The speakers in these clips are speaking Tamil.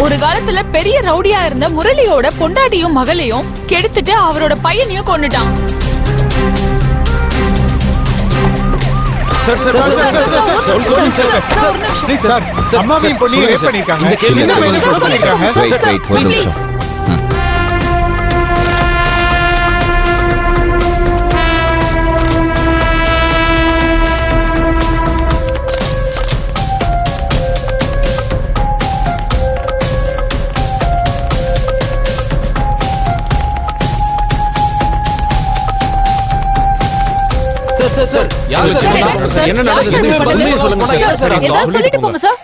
ஒரு காலத்துல பெரிய ரவுடியா இருந்த முரளியோட பொண்டாட்டியும் மகளையும் கெடுத்துட்டு அவரோட பையனையும் கொன்னுட்டான். அம்மாவையும் பொண்ணையும் ரேப் பண்ணிருக்காங்க. என்ன நடந்தது சொல்லிட்டு போங்க சார்.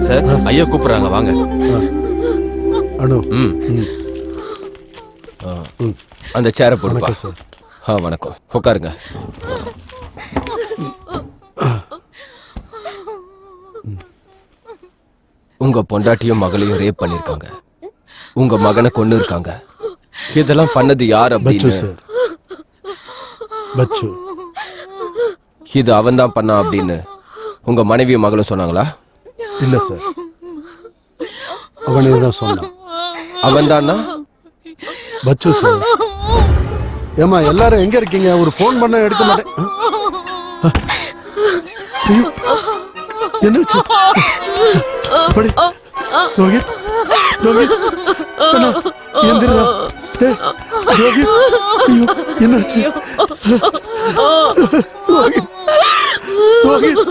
சார் ஐயா கூப்பிடுறாங்க, வாங்க. அனு, அந்த சேரை போடுப்பா. வணக்கம், உட்காருங்க. உங்க பொண்டாட்டியும் மகளையும் ரேப் பண்ணிருக்காங்க, உங்க மகனை கொன்னு இருக்காங்க. இதெல்லாம் பண்ணது யார் அப்படின்னு? இது அவன் தான் பண்ணா அப்படின்னு உங்க மனைவியும் மகளும் சொன்னாங்களா? இல்ல சார், அவனே தான் சொன்னான். அவன் தானா? பச்சு சார். ஏமா எல்லாரும் எங்க இருக்கீங்க? ஒரு போன் பண்ண எடுக்க மாட்டேன். என்னாச்சு? ரோஹித், ரோஹித், எந்திரா. ரோஹித், என்னாச்சு? ரோஹித், ரோஹித்,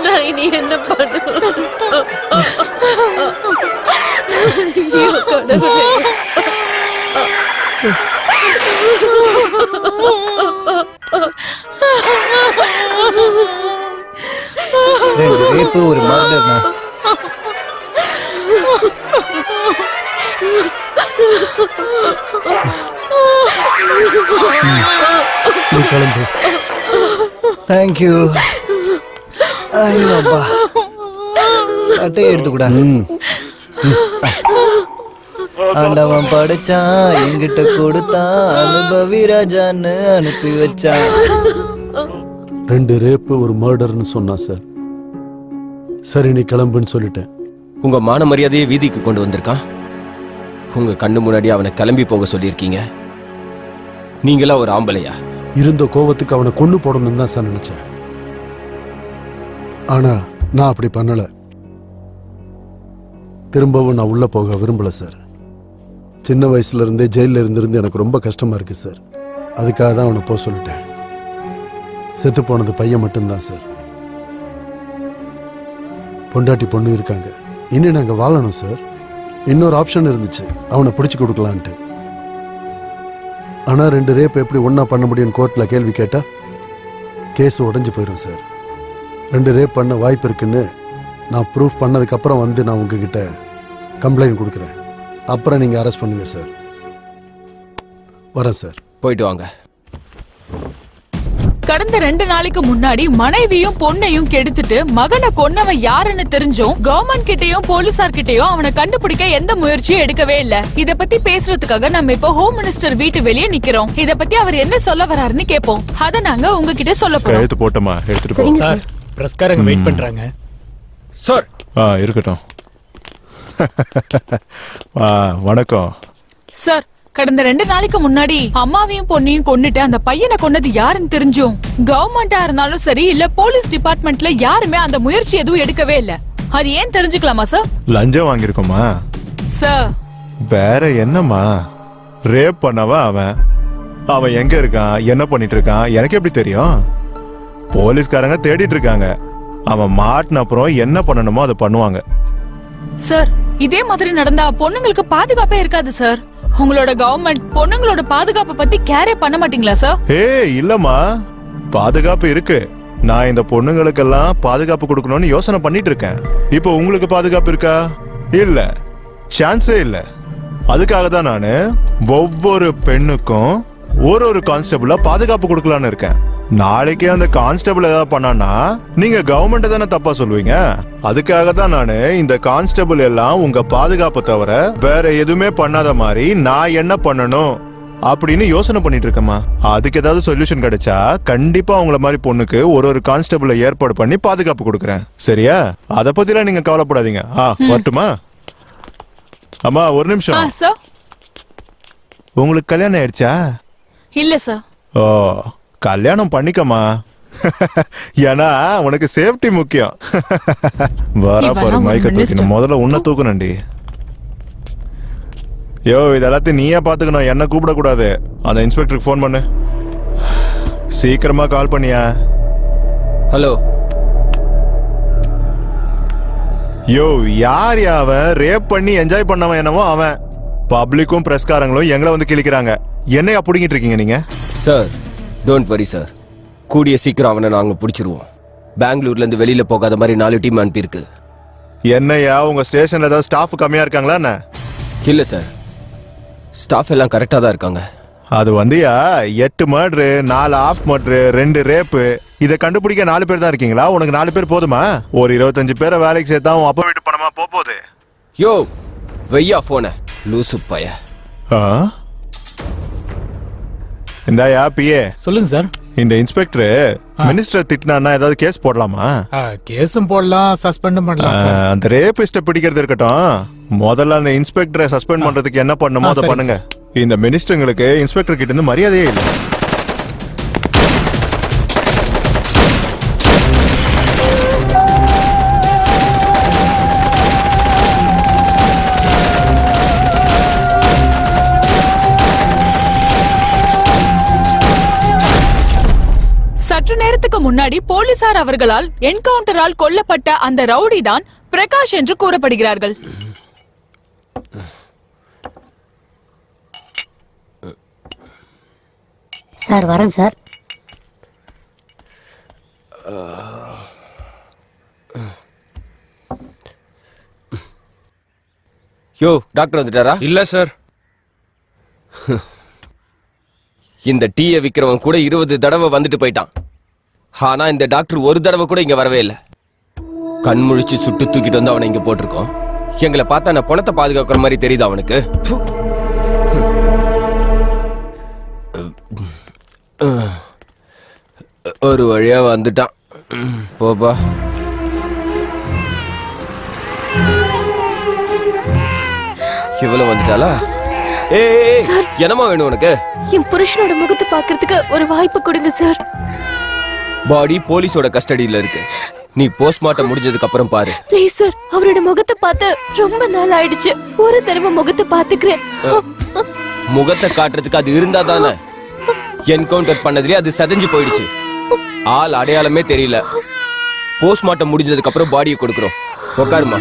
நான் இனி என்ன பண்ணுவேன்? ரேப்பு ஒரு மர்டர்னா? நீ கிளம்பு. தேங்க்யூ. ஐயோ அப்பா, சட்டையை எடுத்துக்கூடா. ஆண்டவன் படைச்சான், என்கிட்ட கொடுத்தான், அனுபவி ராஜான்னு அனுப்பி வச்சான். 2 ரேப்பு ஒரு மர்டர்னு சொன்னா சார். சரி, நீ கிளம்புன்னு சொல்லிட்டேன். உங்க மான மரியாதையை வீதிக்கு கொண்டு வந்திருக்கான். உங்க கண்ணு முன்னாடி அவனை கிளம்பி போக சொல்லியிருக்கீங்க. நீங்களா ஒரு ஆம்பளையா? இருந்த கோவத்துக்கு அவனை கொண்டு போடணும்னு தான் சார் நினைச்சேன். ஆனா நான் அப்படி பண்ணல. திரும்பவும் நான் உள்ள போக விரும்பல சார். சின்ன வயசுல இருந்தே ஜெயில இருந்திருந்து எனக்கு ரொம்ப கஷ்டமா இருக்கு சார். அதுக்காக தான் அவனை போக சொல்லிட்டேன். செத்து போனது பையன் மட்டும்தான் சார். பொண்டாட்டி பொண்ணு இருக்காங்க. இனி நாங்க வாழணும் சார். இன்னொரு ஆப்ஷன் இருந்துச்சு, அவனை பிடிச்சு கொடுக்கலான்ட்டு. ஆனா 2 ரேப் எப்படி ஒன்னா பண்ண முடியும் கோர்ட்ல கேள்வி கேட்டா கேஸ் உடைஞ்சு போயிடும் சார். 2 ரேப் பண்ண வாய்ப்பு இருக்குன்னு நான் ப்ரூஃப் பண்ணதுக்கு அப்புறம் வந்து நான் உங்ககிட்ட கம்ப்ளைண்ட் கொடுக்குறேன். அப்புறம் நீங்க அரெஸ்ட் பண்ணுங்க சார். வரேன் சார். போயிட்டு வாங்க. கடந்த 2 நாளைக்கு முன்னாடி மனைவியும் பொண்ணையும் கெடுத்துட்டு மகனை கொன்னவன் யாருன்னு தெரிஞ்சும் கவர்மெண்ட் கிட்டயும் போலீசார் கிட்டயும் அவனை கண்டுபிடிக்க எந்த முயற்சியும் எடுக்கவே இல்ல. இத பத்தி பேசுறதுக்காக நம்ம இப்ப ஹோம் மினிஸ்டர் வீட்டு வெளியே நிக்கிறோம். இத பத்தி அவர் என்ன சொல்ல வராருன்னு கேட்போம். அத நாங்க உங்ககிட்ட சொல்ல போறோம். எடுத்து போட்டோமா? எடுத்துட்டு போங்க சார். பிரஸ்காரங்க வெயிட் பண்றாங்க சார். இருக்கட்டும். வணக்கம் சார், கடந்த 2 நாளைக்கு முன்னாடி அம்மாவையும் பொண்ணையும் கொன்னுட்டு அந்த பையனை கொன்னது யாருன்னு தெரிஞ்சும் கவர்மெண்டா இருந்தாலும் சரி இல்ல போலீஸ் டிபார்ட்மெண்ட்ல யாருமே அந்த முயற்சி எதுவும் எடுக்கவே இல்ல. அது ஏன் தெரிஞ்சுக்கலாமா சார்? லஞ்சம் வாங்கிருக்கோமா சார்? வேற என்னம்மா? ரேப் பண்ணவா அவன் எங்க இருக்கான், என்ன பண்ணிட்டு இருக்கான் எனக்கு எப்படி தெரியும்? போலீஸ்காரங்க தேடிட்டு இருக்காங்க. அவன் மாட்டின அப்புறம் என்ன பண்ணணுமோ அதை பண்ணுவாங்க. சார், இதே மாதிரி நடந்தா பொண்ணுங்களுக்கு பாதுகாப்பே இருக்காது சார். உங்களோட கவர்மெண்ட் பொண்ணுங்களோட பாதுகாப்பை பத்தி கேரே பண்ண மாட்டீங்களா சார்? இல்லம்மா, பாதுகாப்பு இருக்கு. நான் இந்த பொண்ணுங்களுக்கெல்லாம் பாதுகாப்பு கொடுக்கணும்னு யோசனை பண்ணிட்டு இருக்கேன். இப்போ உங்களுக்கு பாதுகாப்பு இருக்கா? இல்ல, சான்ஸே இல்ல. அதுக்காக தான் நான் ஒவ்வொரு பெண்ணுக்கும் ஒரு கான்ஸ்டபிளா பாதுகாப்பு கொடுக்கலான்னு இருக்கேன். நாளைக்கே அந்த கான்ஸ்டபிள் ஏதாவது பண்ணானா நீங்க கவர்மெண்ட் தானே தப்பா சொல்லுவீங்க. அதுக்காக தான் நானு இந்த கான்ஸ்டபிள் எல்லாம் உங்க பாதுகாப்பு தவிர வேற எதுவுமே பண்ணாத மாதிரி நான் என்ன பண்ணணும் அப்படின்னு யோசனை பண்ணிட்டு இருக்கேம்மா. அதுக்கு ஏதாவது சொல்யூஷன் கிடைச்சா கண்டிப்பா உங்கள மாதிரி பொண்ணுக்கு ஒரு கான்ஸ்டபிளை ஏற்பாடு பண்ணி பாதுகாப்பு கொடுக்குறேன். சரியா? அத பத்திலாம் நீங்க கவலைப்படாதீங்க. வரட்டுமா? அம்மா ஒரு நிமிஷம். சார். உங்களுக்கு கல்யாணம் ஆயிடுச்சா? இல்ல சார். ஓ, கல்யாணம் பண்ணிக்கமா. ஏன்னா உனக்கு சேஃப்டி முக்கியம். வர பாரு மைக்க தூக்கணும். முதல்ல உன்னை தூக்கணும்டி. யோ, இதெல்லாத்தையும் நீயே பாத்துக்கணும், என்ன கூப்பிடக்கூடாது. அந்த இன்ஸ்பெக்டருக்கு ஃபோன் பண்ணு. சீக்கிரமா கால் பண்ணியா? ஹலோ. யோ, யார் அவன்? ரேப் பண்ணி என்ஜாய் பண்ணவன் என்னவோ அவன். பப்ளிக்கும் பிரஸ்காரங்களும் எங்களை வந்து கிழிக்கிறாங்க. என்னையா புடிங்கிட்டு இருக்கீங்க நீங்க? Sir, don't worry sir. கூடிய சீக்கிரம் அவனை நாங்க பிடிச்சிருவோம். பெங்களூர்ல இருந்து வெளியில போகாத மாதிரி 4 டீம் அனுப்பியிருக்கு. என்னையா உங்க ஸ்டேஷன்ல ஏதாவது ஸ்டாஃப் கம்மியா இருக்காங்களா என்ன? இல்ல சார், ஸ்டாஃப் எல்லாம் கரெக்டா தான் இருக்காங்க. அது வந்துயா 8 மர்டரு, 4 ஆஃப் மர்டரு, 2 ரேப்பு. இதை கண்டுபிடிக்க 4 பேர் தான் இருக்கீங்களா? உனக்கு 4 பேர் போதுமா? ஒரு 25 பேரை வேலைக்கு சேர்த்தா உன் அப்பா வீட்டு பணமா போகுது. யோ, வெய்யா போன லூசு பைய. இந்தாயா பிஏ. சொல்லுங்க சார். இந்த இன்ஸ்பெக்டர் மினிஸ்டர் திட்டினா ஏதாவது கேஸ் போடலாமா? கேஸும் போடலாம், சஸ்பெண்டும் பண்ணலாம் சார். அந்த ரேபிஸ்ட பிடிக்கிறது இருக்கட்டும், முதல்ல அந்த இன்ஸ்பெக்டரை சஸ்பெண்ட் பண்றதுக்கு என்ன பண்ணுமோ அதை பண்ணுங்க. இந்த மினிஸ்டர்களுக்கு இன்ஸ்பெக்டர் கிட்ட இருந்து மரியாதையே இல்லை. சற்று நேரத்துக்கு முன்னாடி போலீசார் அவர்களால் என்கவுண்டரால் கொல்லப்பட்ட அந்த ரவுடி தான் பிரகாஷ் என்று கூறப்படுகிறார்கள். சார் வரேன் சார். யோ, டாக்டர் வந்துட்டாரா? இல்ல சார். இந்த டீயை விக்கிறவன் கூட 20 தடவை வந்துட்டு போயிட்டான். ஆனா இந்த டாக்டர் ஒரு தடவை கூட இங்க வரவே இல்லை. கண் முழிச்சு சுட்டு தூக்கிட்டு வந்து அவனை இங்க போட்டிருக்கோம். எங்களை பார்த்தா நான் பணத்தை பாதுகாக்கிற மாதிரி தெரியுது அவனுக்கு. ஒரு வழியா வந்துட்டான். போப்பா. இவ்வளவு வந்துட்டாளா? ஏய், என்னமா வேணும் உனக்கு? என் புருஷனோட முகத்தை பாக்குறதுக்கு ஒரு வாய்ப்பு கொடுங்க சார். பாடி போலீஸோட கஸ்டடியில இருக்கு. நீ போஸ்ட்மார்ட்டம் முடிஞ்சதுக்கு அப்புறம் பாரு. ப்ளீஸ் சார், அவரோட முகத்தை பார்த்து ரொம்ப நாள் ஆயிடுச்சு. ஒரு தடவை முகத்தை பாத்துக்கிறேன். முகத்தை காட்டுறதுக்கு அது இருந்தா தானே? என்கவுண்டர் பண்ணதுலயே அது சதஞ்சு போயிடுச்சு. ஆள் அடையாளமே தெரியல. போஸ்ட்மார்ட்டம் முடிஞ்சதுக்கு அப்புறம் பாடியை கொடுக்குறோம். உட்காருமா.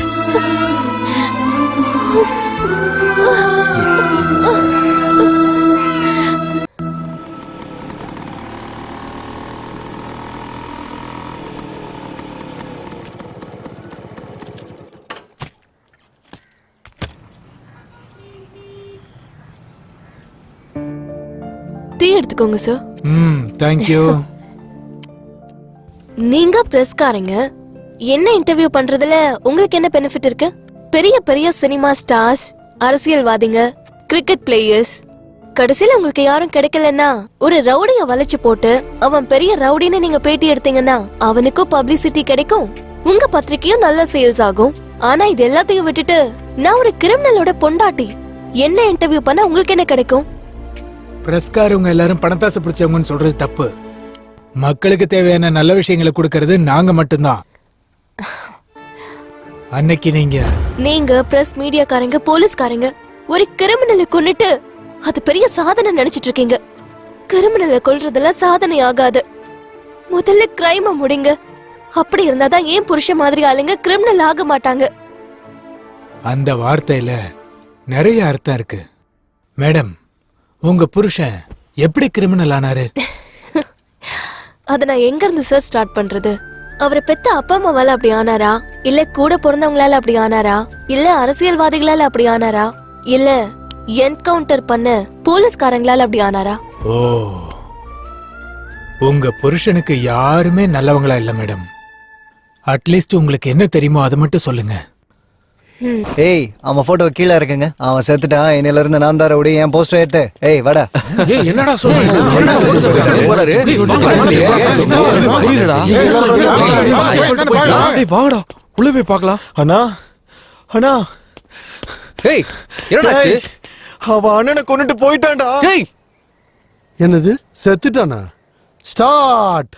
டீ எடுத்துக்கோங்க சார். Thank you. நீங்க பிரஸ்காரங்க, என்ன இன்டர்வியூ பண்றதுல உங்களுக்கு என்ன பெனிஃபிட் இருக்கு? பெரிய பெரிய சினிமா ஸ்டார்ஸ், அரசியல்வாதிங்க, கிரிக்கெட் பிளேயர்ஸ், கடைசியில உங்களுக்கு யாரும் கிடைக்கலன்னா ஒரு ரவுடிய வளைச்சு போட்டு அவன் பெரிய ரவுடின்னு நீங்க பேட்டி எடுத்தீங்கன்னா அவனுக்கும் பப்ளிசிட்டி கிடைக்கும், உங்க பத்திரிக்கையும் நல்ல சேல்ஸ் ஆகும். ஆனா இது எல்லாத்தையும் விட்டுட்டு நான் ஒரு கிரிமினலோட பொண்டாட்டி, என்ன இன்டர்வியூ பண்ண உங்களுக்கு என்ன கிடைக்கும்? பிரஸ்காரவங்க எல்லாரும் பணத்தாசை பிடிச்சவங்கன்னு சொல்றது தப்பு. மக்களுக்கு தேவையான நல்ல விஷயங்களை கொடுக்கறது நாங்க மட்டும்தான். அன்னைக்கு நீங்க பிரஸ், மீடியாக்காரங்க, போலீஸ்காரங்க ஒரு கிரிமினலை கொன்னுட்டு அது பெரிய சாதனை நினைச்சிட்டு இருக்கீங்க. கிரிமினலை கொல்றதெல்லாம் சாதனை ஆகாது. முதல்ல கிரைம முடிங்க. அப்படி இருந்தாதான் ஏன் புருஷ மாதிரி ஆளுங்க கிரிமினல் ஆக மாட்டாங்க. அந்த வார்த்தையில நிறைய அர்த்தம் இருக்கு. மேடம், உங்க புருஷன் எப்படி கிரிமினல் ஆனாரு? அத நான் எங்க இருந்து சார் ஸ்டார்ட் பண்றது? அவரை பெத்த அப்பா அம்மாவால அப்படி ஆனாரா, இல்ல கூட பிறந்தவங்களால அப்படி ஆனாரா, இல்ல அரசியல்வாதிகளால அப்படி ஆனாரா, இல்ல என்கவுண்டர் பண்ண போலீஸ்காரங்களால அப்படி ஆனாரா? ஓ, உங்க புருஷனுக்கு யாருமே நல்லவங்களா இல்ல மேடம். அட்லீஸ்ட் உங்களுக்கு என்ன தெரியுமோ அதை மட்டும் சொல்லுங்க. ஏய் அவன் போட்டோ கீழே இருக்குங்க. அவன் செத்துட்டான். இன்னையில இருந்து நான் தான் ரவுடி. என் போஸ்டர் ஏத்து. ஏய் வாடா. என்னடா சொல்றீங்க? வாங்கடா உள்ள போய் பார்க்கலாம். அண்ணா அண்ணா ஏய் என்னடாச்சு? அவ அண்ணனை கொண்டுட்டு போயிட்டான்டா. ஏய் என்னது செத்துட்டானா? ஸ்டார்ட்.